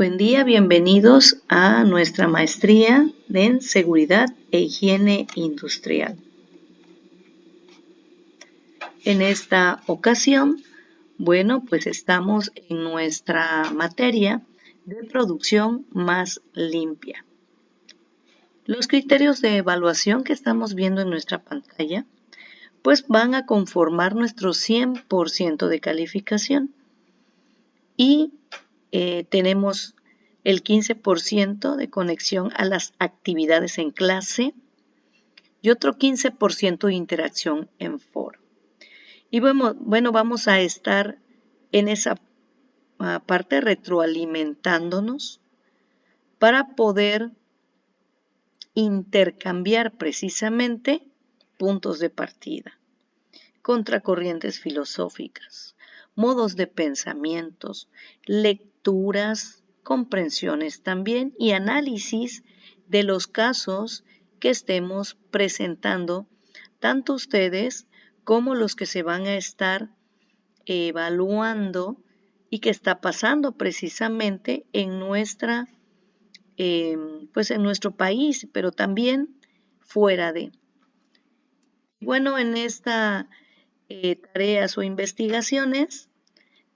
Buen día, bienvenidos a nuestra maestría en Seguridad e Higiene Industrial. En esta ocasión, pues estamos en nuestra materia de producción más limpia. Los criterios de evaluación que estamos viendo en nuestra pantalla, pues van a conformar nuestro 100% de calificación. Y tenemos el 15% de conexión a las actividades en clase y otro 15% de interacción en foro. Y bueno, vamos a estar en esa parte retroalimentándonos para poder intercambiar precisamente puntos de partida, contracorrientes filosóficas, modos de pensamientos, lecturas, comprensiones también y análisis de los casos que estemos presentando, tanto ustedes como los que se van a estar evaluando y que está pasando precisamente en en nuestro país, pero también fuera de. Bueno, en esta tareas o investigaciones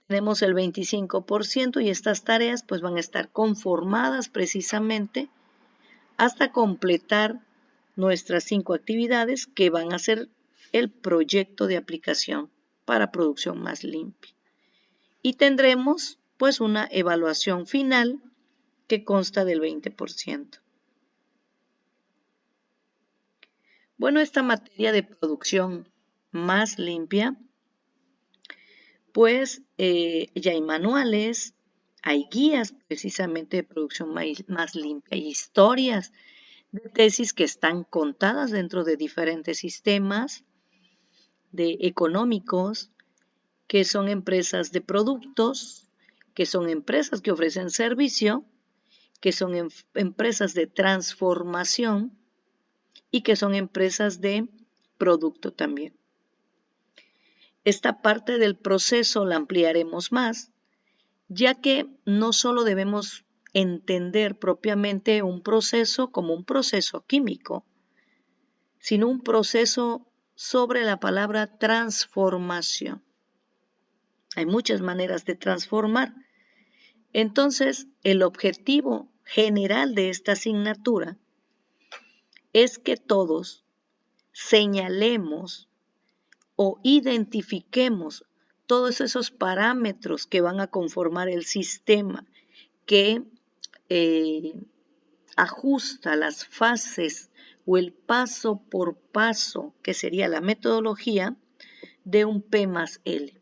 tenemos el 25% y estas tareas pues van a estar conformadas precisamente hasta completar nuestras 5 actividades que van a ser el proyecto de aplicación para producción más limpia. Y tendremos pues una evaluación final que consta del 20%. Bueno, esta materia de producción más limpia, pues ya hay manuales, hay guías precisamente de producción más limpia, hay historias de tesis que están contadas dentro de diferentes sistemas económicos, que son empresas de productos, que son empresas que ofrecen servicio, que son empresas de transformación y que son empresas de producto también. Esta parte del proceso la ampliaremos más, ya que no solo debemos entender propiamente un proceso como un proceso químico, sino un proceso sobre la palabra transformación. Hay muchas maneras de transformar. Entonces, el objetivo general de esta asignatura es que todos señalemos o identifiquemos todos esos parámetros que van a conformar el sistema que ajusta las fases o el paso por paso, que sería la metodología de un P más L.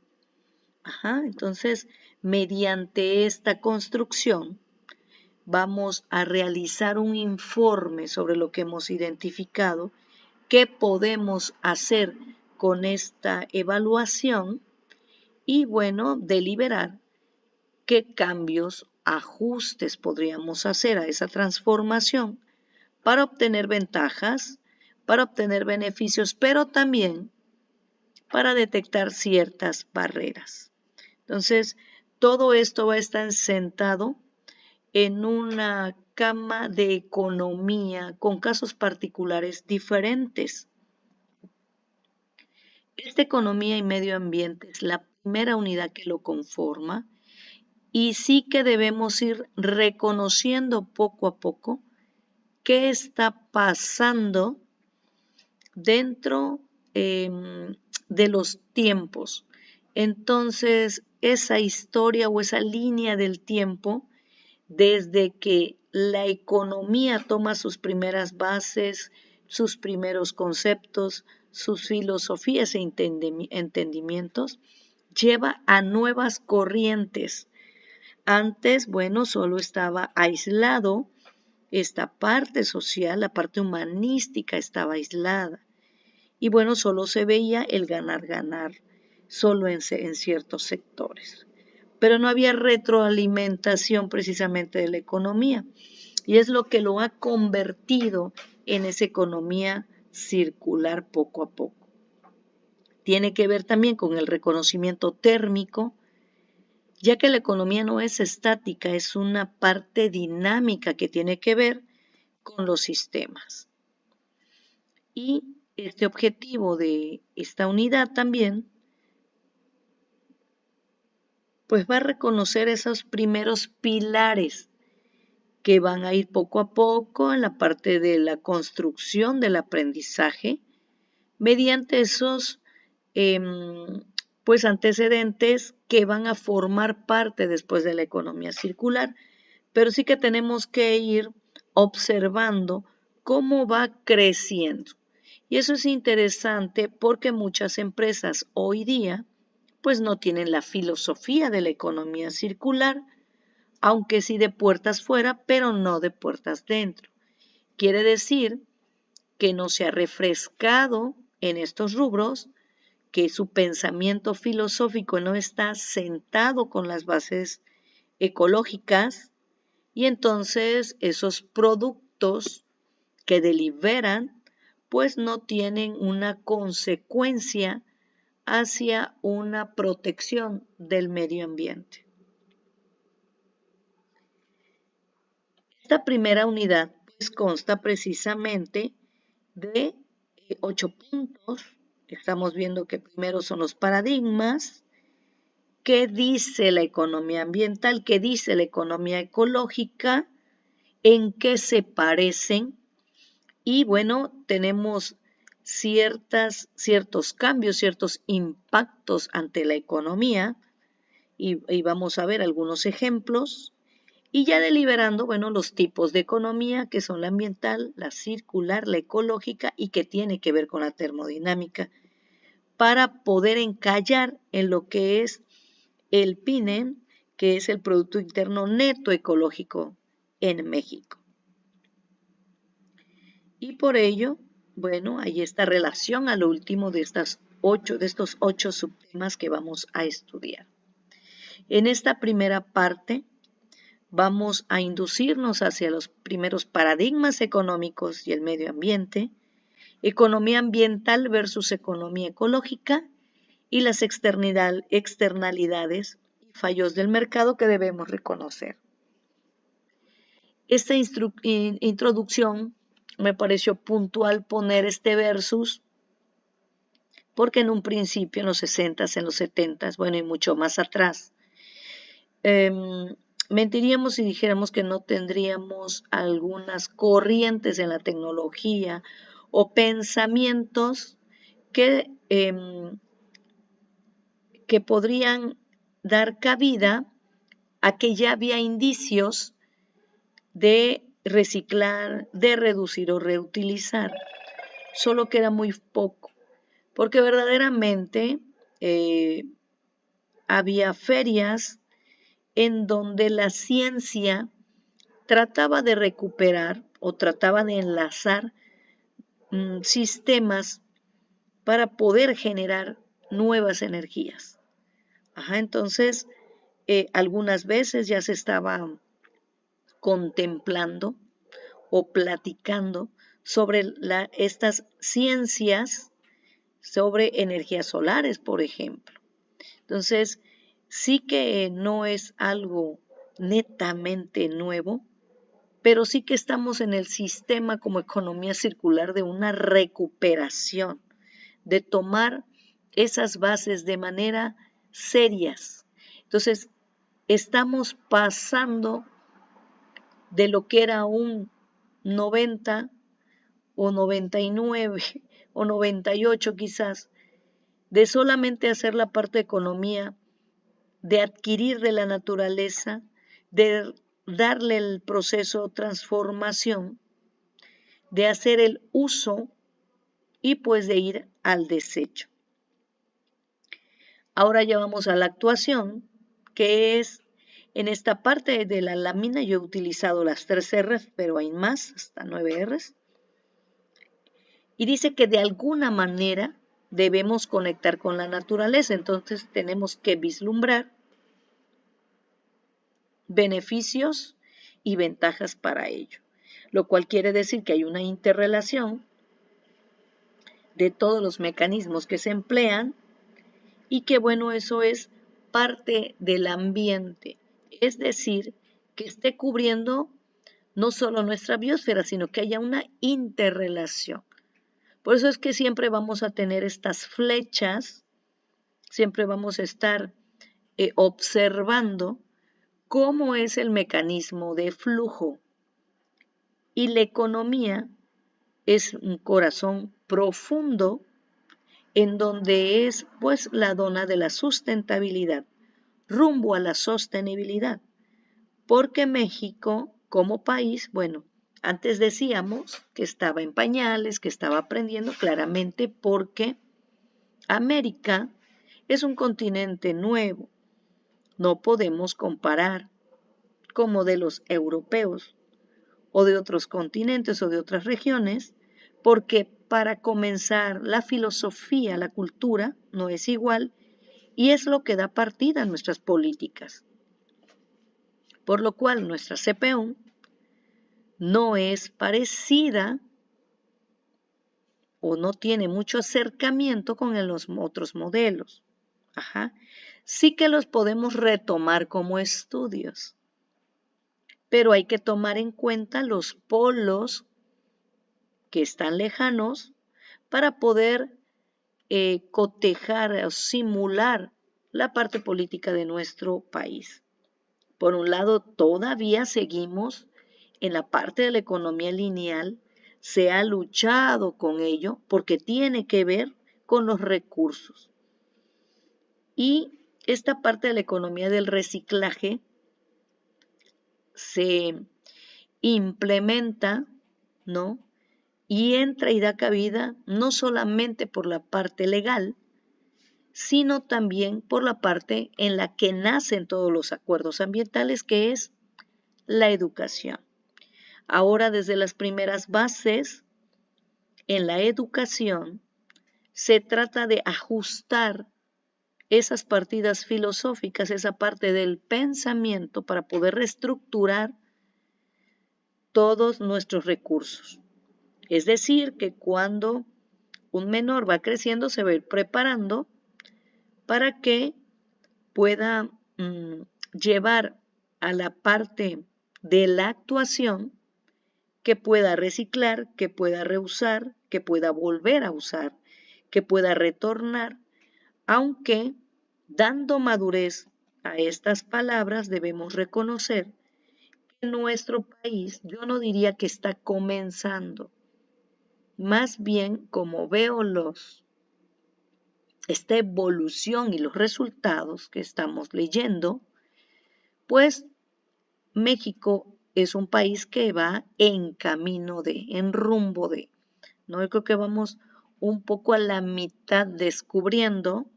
Entonces, mediante esta construcción, vamos a realizar un informe sobre lo que hemos identificado, qué podemos hacer con esta evaluación y, bueno, deliberar qué cambios, ajustes podríamos hacer a esa transformación para obtener ventajas, para obtener beneficios, pero también para detectar ciertas barreras. Entonces, todo esto va a estar sentado en una cama de economía con casos particulares diferentes. Esta economía y medio ambiente es la primera unidad que lo conforma y sí que debemos ir reconociendo poco a poco qué está pasando dentro de los tiempos. Entonces, esa historia o esa línea del tiempo, desde que la economía toma sus primeras bases, sus primeros conceptos, sus filosofías e entendimientos, lleva a nuevas corrientes. Antes, bueno, solo estaba aislado esta parte social, la parte humanística estaba aislada. Y bueno, solo se veía el ganar, solo en ciertos sectores. Pero no había retroalimentación precisamente de la economía. Y es lo que lo ha convertido en esa economía circular poco a poco. Tiene que ver también con el reconocimiento térmico ya que la economía no es estática, es una parte dinámica que tiene que ver con los sistemas. Y este objetivo de esta unidad también, pues va a reconocer esos primeros pilares que van a ir poco a poco en la parte de la construcción del aprendizaje mediante esos pues antecedentes que van a formar parte después de la economía circular. Pero sí que tenemos que ir observando cómo va creciendo. Y eso es interesante porque muchas empresas hoy día pues no tienen la filosofía de la economía circular, aunque sí de puertas fuera, pero no de puertas dentro. Quiere decir que no se ha refrescado en estos rubros, que su pensamiento filosófico no está sentado con las bases ecológicas y entonces esos productos que deliberan pues no tienen una consecuencia hacia una protección del medio ambiente. Esta primera unidad pues consta precisamente de 8 puntos. Estamos viendo que primero son los paradigmas, qué dice la economía ambiental, qué dice la economía ecológica, en qué se parecen y bueno, tenemos ciertos cambios, ciertos impactos ante la economía y vamos a ver algunos ejemplos. Y ya deliberando, bueno, los tipos de economía que son la ambiental, la circular, la ecológica y que tiene que ver con la termodinámica para poder encallar en lo que es el PINE, que es el Producto Interno Neto Ecológico en México. Y por ello, bueno, hay esta relación a lo último de estos 8 subtemas que vamos a estudiar. En esta primera parte vamos a inducirnos hacia los primeros paradigmas económicos y el medio ambiente, economía ambiental versus economía ecológica y las externalidades y fallos del mercado que debemos reconocer. Esta introducción me pareció puntual poner este versus porque en un principio, en los 60s, en los 70s, bueno, y mucho más atrás, mentiríamos si dijéramos que no tendríamos algunas corrientes en la tecnología o pensamientos que podrían dar cabida a que ya había indicios de reciclar, de reducir o reutilizar, solo que era muy poco, porque verdaderamente había ferias en donde la ciencia trataba de recuperar o trataba de enlazar sistemas para poder generar nuevas energías. Entonces, algunas veces ya se estaba contemplando o platicando sobre estas ciencias sobre energías solares, por ejemplo. Entonces, sí que no es algo netamente nuevo, pero sí que estamos en el sistema como economía circular de una recuperación, de tomar esas bases de manera serias. Entonces, estamos pasando de lo que era un 90 o 99 o 98 quizás, de solamente hacer la parte de economía, de adquirir de la naturaleza, de darle el proceso de transformación, de hacer el uso y pues de ir al desecho. Ahora ya vamos a la actuación, que es en esta parte de la lámina. Yo he utilizado las 3 R's, pero hay más, hasta 9 R's. Y dice que de alguna manera debemos conectar con la naturaleza, entonces tenemos que vislumbrar beneficios y ventajas para ello, lo cual quiere decir que hay una interrelación de todos los mecanismos que se emplean y que bueno, eso es parte del ambiente, es decir, que esté cubriendo no solo nuestra biosfera, sino que haya una interrelación. Por eso es que siempre vamos a tener estas flechas, siempre vamos a estar observando cómo es el mecanismo de flujo. Y la economía es un corazón profundo en donde es pues la dona de la sustentabilidad, rumbo a la sostenibilidad. Porque México como país, bueno, antes decíamos que estaba en pañales, que estaba aprendiendo claramente porque América es un continente nuevo. No podemos comparar con modelos europeos o de otros continentes o de otras regiones, porque para comenzar la filosofía, la cultura no es igual y es lo que da partida a nuestras políticas. Por lo cual nuestra CPU no es parecida o no tiene mucho acercamiento con los otros modelos. Ajá. Sí que los podemos retomar como estudios, pero hay que tomar en cuenta los polos que están lejanos para poder cotejar o simular la parte política de nuestro país. Por un lado, todavía seguimos en la parte de la economía lineal, se ha luchado con ello porque tiene que ver con los recursos. Y esta parte de la economía del reciclaje se implementa, ¿no? Y entra y da cabida no solamente por la parte legal, sino también por la parte en la que nacen todos los acuerdos ambientales, que es la educación. Ahora, desde las primeras bases, en la educación, se trata de ajustar esas partidas filosóficas, esa parte del pensamiento para poder reestructurar todos nuestros recursos. Es decir, que cuando un menor va creciendo, se va a ir preparando para que pueda llevar a la parte de la actuación que pueda reciclar, que pueda reusar, que pueda volver a usar, que pueda retornar, aunque dando madurez a estas palabras debemos reconocer que nuestro país, yo no diría que está comenzando, más bien como veo esta evolución y los resultados que estamos leyendo, pues México es un país que va en camino de, en rumbo de, ¿no? Yo creo que vamos un poco a la mitad descubriendo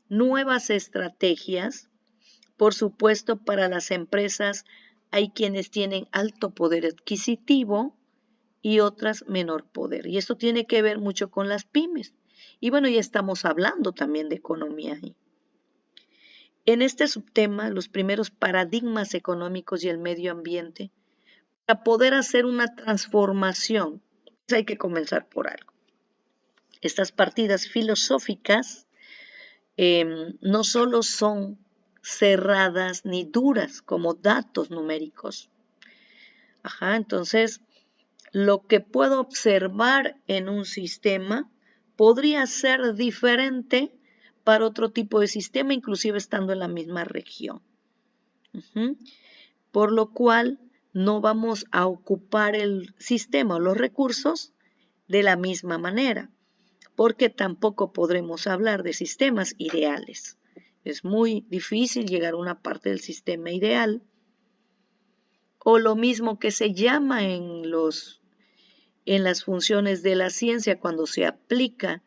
nuevas estrategias. Por supuesto, para las empresas hay quienes tienen alto poder adquisitivo y otras menor poder. Y esto tiene que ver mucho con las pymes. Y bueno, ya estamos hablando también de economía ahí. En este subtema, los primeros paradigmas económicos y el medio ambiente, para poder hacer una transformación, pues hay que comenzar por algo. Estas partidas filosóficas no solo son cerradas ni duras como datos numéricos. Ajá, entonces, lo que puedo observar en un sistema podría ser diferente para otro tipo de sistema, inclusive estando en la misma región. Por lo cual, no vamos a ocupar el sistema o los recursos de la misma manera, porque tampoco podremos hablar de sistemas ideales. Es muy difícil llegar a una parte del sistema ideal, o lo mismo que se llama en las funciones de la ciencia cuando se aplica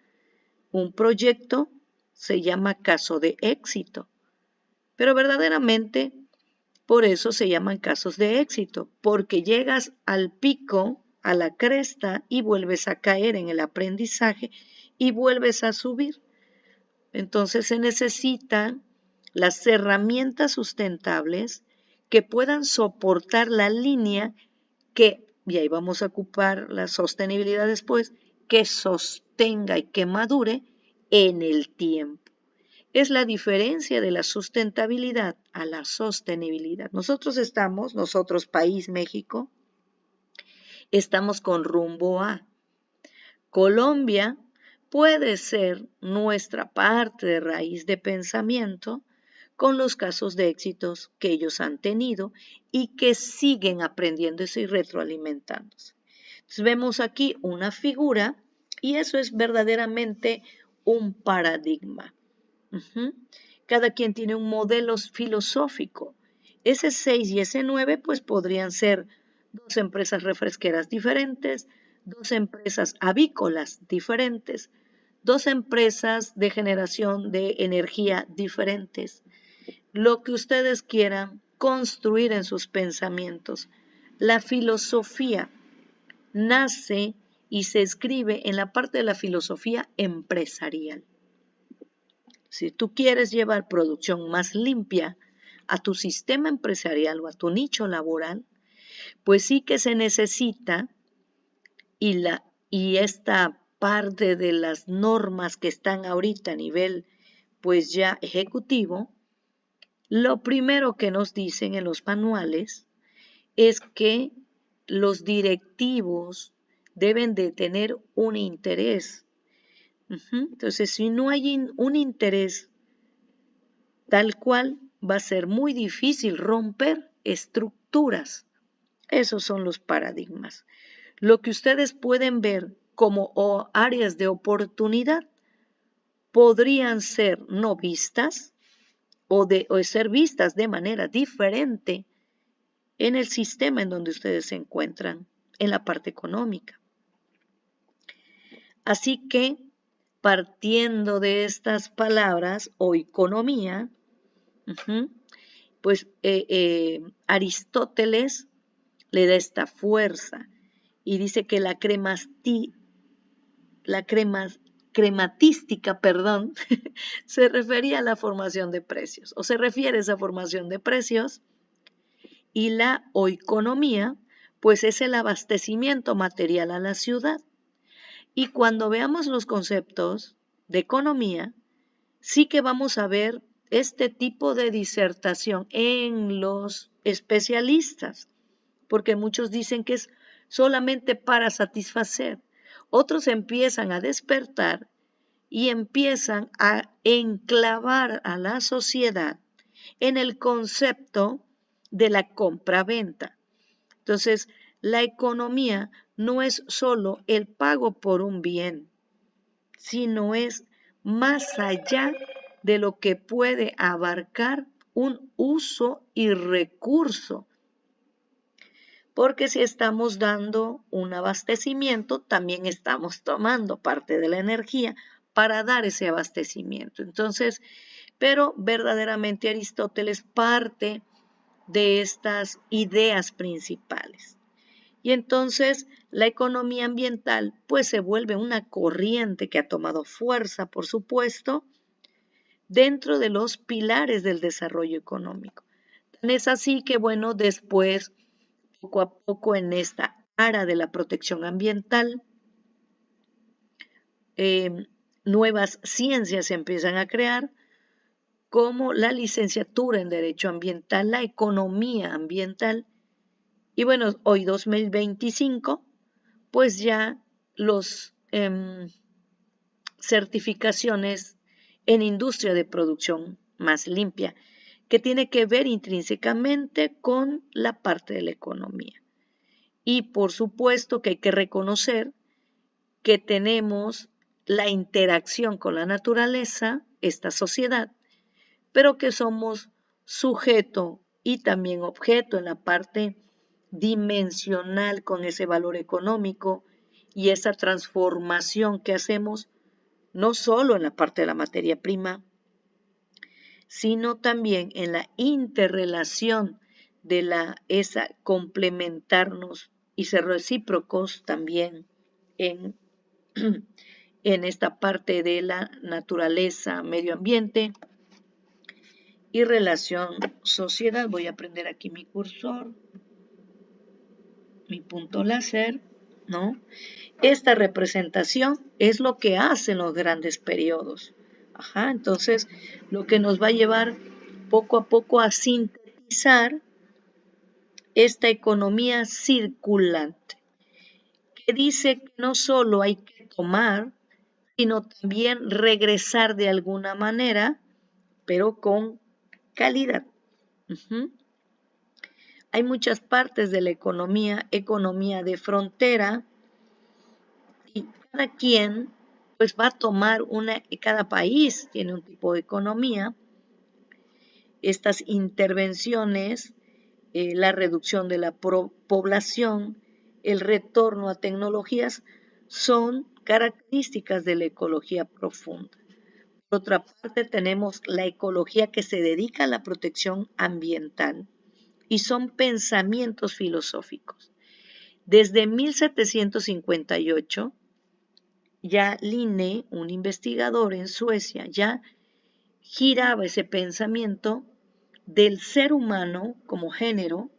un proyecto, se llama caso de éxito. Pero verdaderamente, por eso se llaman casos de éxito, porque llegas al pico, a la cresta, y vuelves a caer en el aprendizaje y vuelves a subir. Entonces se necesitan las herramientas sustentables que puedan soportar la línea que, y ahí vamos a ocupar la sostenibilidad después, que sostenga y que madure en el tiempo, es la diferencia de la sustentabilidad a la sostenibilidad. Nosotros país México, estamos con rumbo a Colombia. Puede ser nuestra parte de raíz de pensamiento con los casos de éxitos que ellos han tenido y que siguen aprendiéndose y retroalimentándose. Entonces vemos aquí una figura y eso es verdaderamente un paradigma. Cada quien tiene un modelo filosófico. Ese 6 y ese 9 pues podrían ser dos empresas refresqueras diferentes, dos empresas avícolas diferentes, dos empresas de generación de energía diferentes. Lo que ustedes quieran construir en sus pensamientos. La filosofía nace y se escribe en la parte de la filosofía empresarial. Si tú quieres llevar producción más limpia a tu sistema empresarial o a tu nicho laboral, pues sí que se necesita y esta parte de las normas que están ahorita a nivel pues ya ejecutivo, lo primero que nos dicen en los manuales es que los directivos deben de tener un interés. Entonces, si no hay un interés tal cual, va a ser muy difícil romper estructuras. Esos son los paradigmas. Lo que ustedes pueden ver como áreas de oportunidad podrían ser no vistas o ser vistas de manera diferente en el sistema en donde ustedes se encuentran, en la parte económica. Así que, partiendo de estas palabras o economía, pues Aristóteles le da esta fuerza y dice que la crematística, se refería a la formación de precios, o se refiere a esa formación de precios, y la oikonomía, pues es el abastecimiento material a la ciudad. Y cuando veamos los conceptos de economía, sí que vamos a ver este tipo de disertación en los especialistas, porque muchos dicen que es solamente para satisfacer. Otros empiezan a despertar y empiezan a enclavar a la sociedad en el concepto de la compra-venta. Entonces, la economía no es solo el pago por un bien, sino es más allá de lo que puede abarcar un uso y recurso. Porque si estamos dando un abastecimiento, también estamos tomando parte de la energía para dar ese abastecimiento. Entonces, pero verdaderamente Aristóteles parte de estas ideas principales. Y entonces la economía ambiental pues se vuelve una corriente que ha tomado fuerza, por supuesto, dentro de los pilares del desarrollo económico. Es así que, bueno, después, poco a poco en esta área de la protección ambiental, nuevas ciencias se empiezan a crear, como la licenciatura en Derecho Ambiental, la economía ambiental, y bueno, hoy 2025, pues ya los certificaciones en industria de producción más limpia, que tiene que ver intrínsecamente con la parte de la economía. Y por supuesto que hay que reconocer que tenemos la interacción con la naturaleza, esta sociedad, pero que somos sujeto y también objeto en la parte dimensional con ese valor económico y esa transformación que hacemos no solo en la parte de la materia prima, sino también en la interrelación de esa complementarnos y ser recíprocos también en, en esta parte de la naturaleza, medio ambiente y relación sociedad. Voy a prender aquí mi cursor, mi punto láser, ¿no? Esta representación es lo que hacen los grandes periodos. Entonces, lo que nos va a llevar poco a poco a sintetizar esta economía circulante, que dice que no solo hay que tomar, sino también regresar de alguna manera, pero con calidad. Hay muchas partes de la economía de frontera, y cada quien pues va a tomar cada país tiene un tipo de economía. Estas intervenciones, la reducción de la población, el retorno a tecnologías, son características de la ecología profunda. Por otra parte, tenemos la ecología que se dedica a la protección ambiental y son pensamientos filosóficos. Desde 1758, ya Linné, un investigador en Suecia, ya giraba ese pensamiento del ser humano como género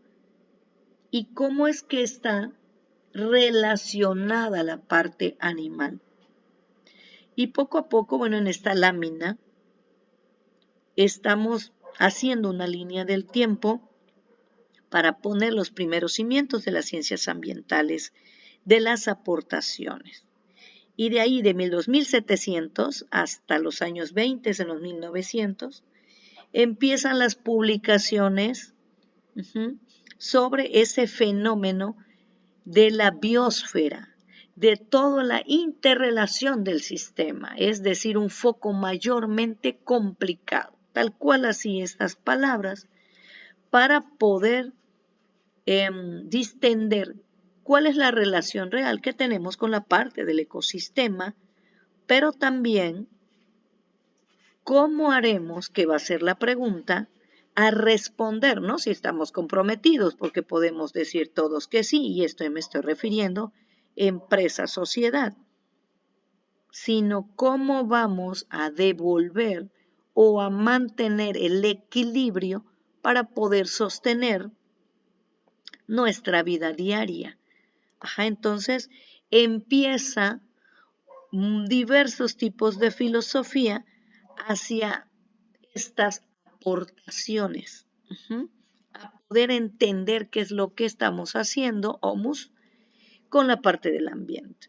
y cómo es que está relacionada la parte animal. Y poco a poco, bueno, en esta lámina estamos haciendo una línea del tiempo para poner los primeros cimientos de las ciencias ambientales, de las aportaciones. Y de ahí, de 2700 hasta los años 20, en los 1900, empiezan las publicaciones sobre ese fenómeno de la biosfera, de toda la interrelación del sistema, es decir, un foco mayormente complicado, tal cual así estas palabras, para poder distender cuál es la relación real que tenemos con la parte del ecosistema, pero también cómo haremos, que va a ser la pregunta, a respondernos si estamos comprometidos, porque podemos decir todos que sí, y esto me estoy refiriendo, empresa, sociedad, sino cómo vamos a devolver o a mantener el equilibrio para poder sostener nuestra vida diaria. Entonces empieza diversos tipos de filosofía hacia estas aportaciones, a poder entender qué es lo que estamos haciendo, con la parte del ambiente.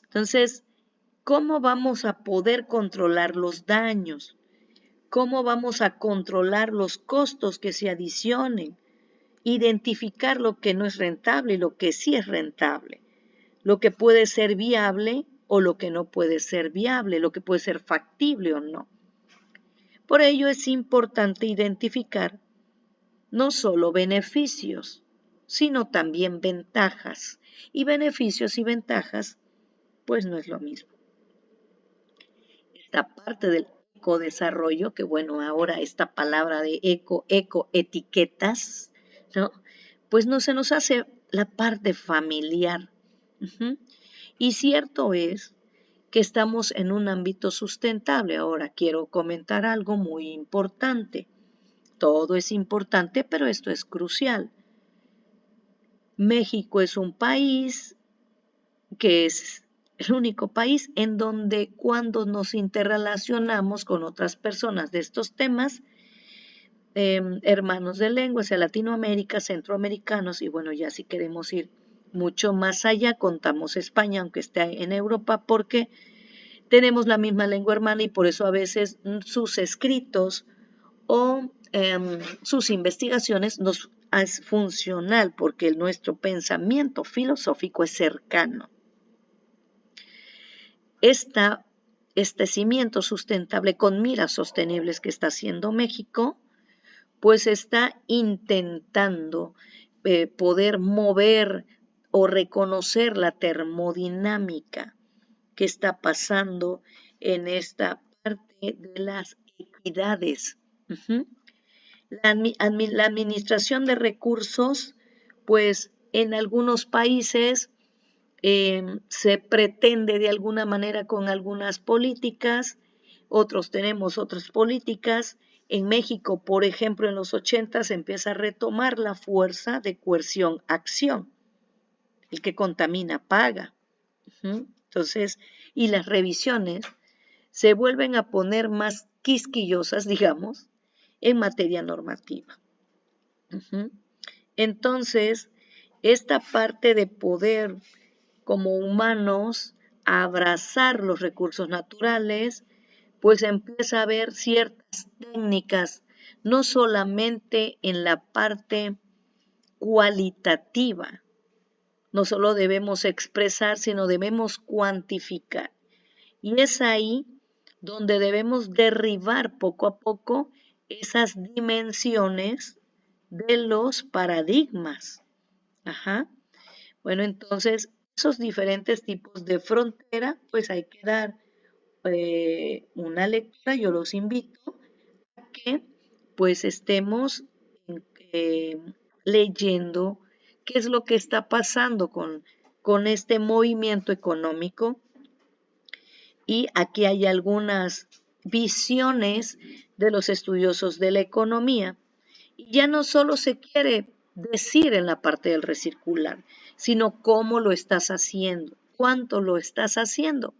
Entonces, ¿cómo vamos a poder controlar los daños? ¿Cómo vamos a controlar los costos que se adicionen? Identificar lo que no es rentable y lo que sí es rentable, lo que puede ser viable o lo que no puede ser viable, lo que puede ser factible o no. Por ello es importante identificar no solo beneficios, sino también ventajas. Y beneficios y ventajas, pues no es lo mismo. Esta parte del ecodesarrollo, que bueno, ahora esta palabra de ecoetiquetas, ¿no? Pues no se nos hace la parte familiar. Y cierto es que estamos en un ámbito sustentable. Ahora quiero comentar algo muy importante. Todo es importante, pero esto es crucial. México es un país que es el único país en donde cuando nos interrelacionamos con otras personas de estos temas, hermanos de lengua, sea Latinoamérica, centroamericanos, y bueno, ya si queremos ir mucho más allá, contamos España, aunque esté en Europa, porque tenemos la misma lengua hermana y por eso a veces sus escritos o sus investigaciones nos es funcional, porque nuestro pensamiento filosófico es cercano. Este cimiento sustentable con miras sostenibles que está haciendo México, pues está intentando poder mover o reconocer la termodinámica que está pasando en esta parte de las equidades. La administración de recursos, pues en algunos países se pretende de alguna manera con algunas políticas, otros tenemos otras políticas. En México, por ejemplo, en los 80 se empieza a retomar la fuerza de coerción-acción. El que contamina paga. Entonces, y las revisiones se vuelven a poner más quisquillosas, digamos, en materia normativa. Entonces, esta parte de poder como humanos abrazar los recursos naturales, pues empieza a haber ciertas técnicas, no solamente en la parte cualitativa, no solo debemos expresar, sino debemos cuantificar. Y es ahí donde debemos derribar poco a poco esas dimensiones de los paradigmas. Bueno, entonces, esos diferentes tipos de frontera, pues hay que dar una lectura. Yo los invito a que pues estemos eh, leyendo qué es lo que está pasando con este movimiento económico. Y aquí hay algunas visiones de los estudiosos de la economía. Y ya no solo se quiere decir en la parte del recircular, sino cómo lo estás haciendo, cuánto lo estás haciendo.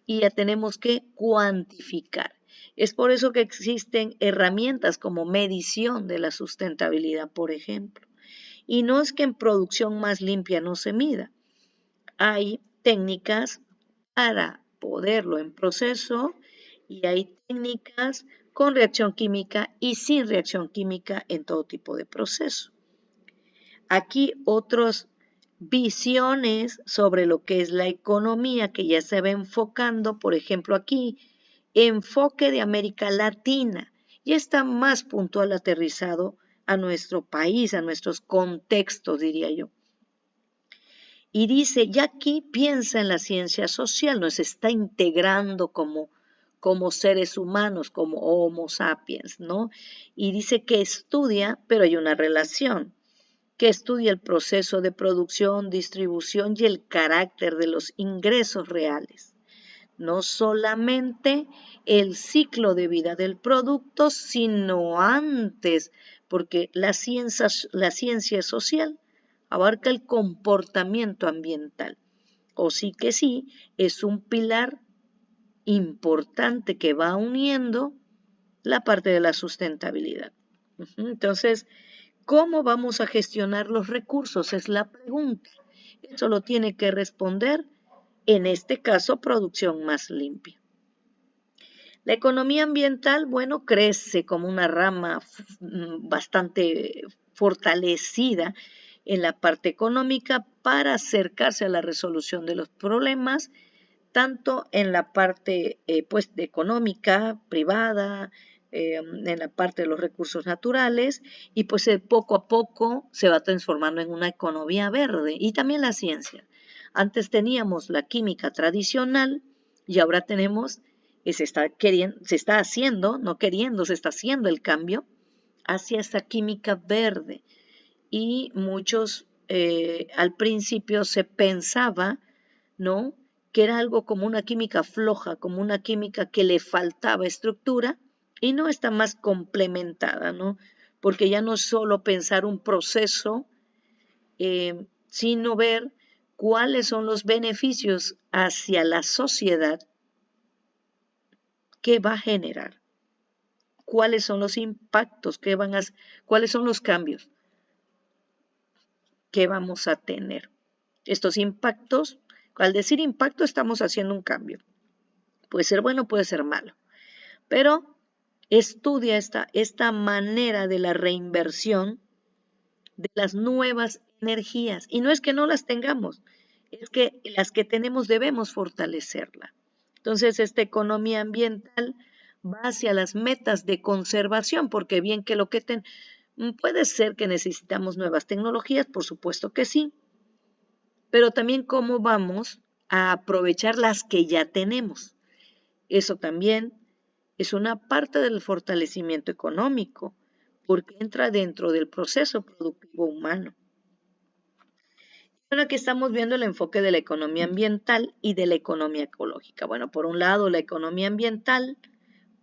Y ya tenemos que cuantificar. Es por eso que existen herramientas como medición de la sustentabilidad, por ejemplo. Y no es que en producción más limpia no se mida. Hay técnicas para poderlo en proceso y hay técnicas con reacción química y sin reacción química en todo tipo de proceso. Aquí otras visiones sobre lo que es la economía que ya se va enfocando, por ejemplo aquí, enfoque de América Latina, ya está más puntual aterrizado a nuestro país, a nuestros contextos, diría yo. Y dice, ya aquí piensa en la ciencia social, nos está integrando como seres humanos, como Homo sapiens, ¿no? Y dice que estudia, pero hay una relación, que estudia el proceso de producción, distribución y el carácter de los ingresos reales. No solamente el ciclo de vida del producto, sino antes, porque la ciencia social abarca el comportamiento ambiental. O sí que sí, es un pilar importante que va uniendo la parte de la sustentabilidad. Entonces, ¿cómo vamos a gestionar los recursos? Es la pregunta. Eso lo tiene que responder, en este caso, producción más limpia. La economía ambiental, bueno, crece como una rama bastante fortalecida en la parte económica para acercarse a la resolución de los problemas, tanto en la parte pues, económica, privada, en la parte de los recursos naturales, y pues poco a poco se va transformando en una economía verde, y también la ciencia. Antes teníamos la química tradicional y ahora tenemos, se está haciendo, no queriendo, se está haciendo el cambio hacia esta química verde. Y muchos, al principio se pensaba, ¿no?, que era algo como una química floja, como una química que le faltaba estructura y no está más complementada, ¿no? Porque ya no es solo pensar un proceso, sino ver cuáles son los beneficios hacia la sociedad que va a generar, cuáles son los impactos que cuáles son los cambios que vamos a tener. Estos impactos, al decir impacto estamos haciendo un cambio. Puede ser bueno, puede ser malo, pero estudia esta manera de la reinversión de las nuevas energías. Y no es que no las tengamos, es que las que tenemos debemos fortalecerla. Entonces, esta economía ambiental va hacia las metas de conservación, porque bien que puede ser que necesitamos nuevas tecnologías, por supuesto que sí, pero también cómo vamos a aprovechar las que ya tenemos. Eso también es una parte del fortalecimiento económico, porque entra dentro del proceso productivo humano. Bueno, aquí estamos viendo el enfoque de la economía ambiental y de la economía ecológica. Bueno, por un lado, la economía ambiental,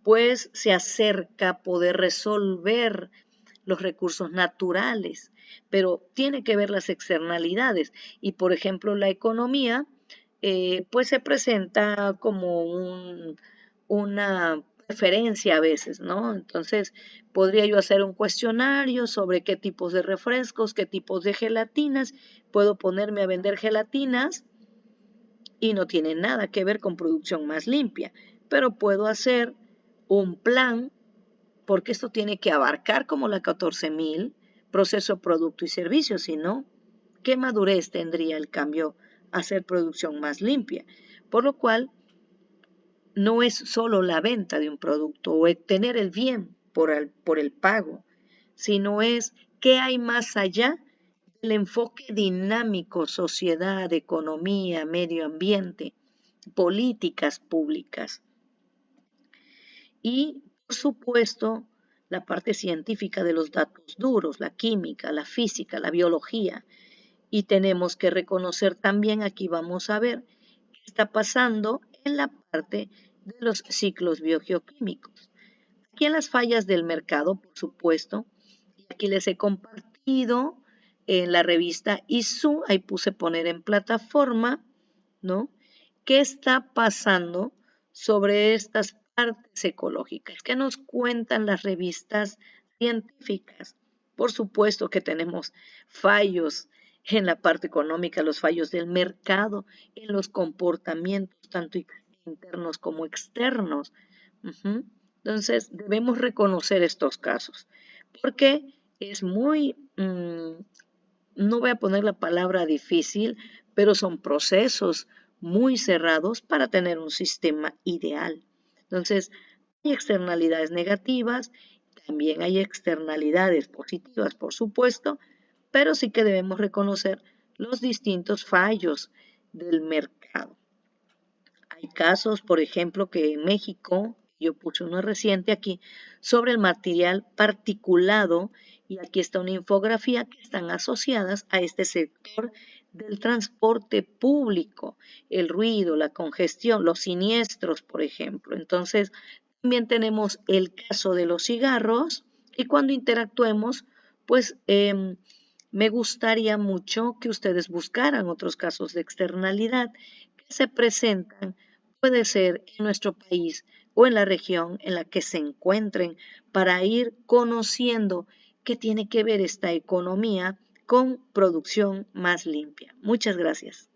pues se acerca a poder resolver los recursos naturales, pero tiene que ver las externalidades. Y, por ejemplo, la economía, pues se presenta como una preferencia a veces, ¿no? Entonces, podría yo hacer un cuestionario sobre qué tipos de refrescos, qué tipos de gelatinas. Puedo ponerme a vender gelatinas y no tiene nada que ver con producción más limpia, pero puedo hacer un plan porque esto tiene que abarcar como la 14.000 proceso, producto y servicio, si no, ¿qué madurez tendría el cambio a hacer producción más limpia? Por lo cual, no es solo la venta de un producto o tener el bien por el pago, sino es qué hay más allá del enfoque dinámico, sociedad, economía, medio ambiente, políticas públicas. Y, por supuesto, la parte científica de los datos duros, la química, la física, la biología. Y tenemos que reconocer también, aquí vamos a ver, qué está pasando en la parte de los ciclos biogeoquímicos. Aquí en las fallas del mercado, por supuesto, y aquí les he compartido en la revista ISU, ahí puse poner en plataforma, ¿no? ¿Qué está pasando sobre estas partes ecológicas? ¿Qué nos cuentan las revistas científicas? Por supuesto que tenemos fallos en la parte económica, los fallos del mercado, en los comportamientos tanto internos como externos. Entonces, debemos reconocer estos casos, porque es muy, no voy a poner la palabra difícil, pero son procesos muy cerrados para tener un sistema ideal. Entonces, hay externalidades negativas, también hay externalidades positivas, por supuesto, pero sí que debemos reconocer los distintos fallos del mercado. Hay casos, por ejemplo, que en México, yo puse uno reciente aquí, sobre el material particulado, y aquí está una infografía que están asociadas a este sector del transporte público, el ruido, la congestión, los siniestros, por ejemplo. Entonces, también tenemos el caso de los cigarros y cuando interactuemos, pues me gustaría mucho que ustedes buscaran otros casos de externalidad que se presentan, puede ser en nuestro país o en la región en la que se encuentren, para ir conociendo qué tiene que ver esta economía con producción más limpia. Muchas gracias.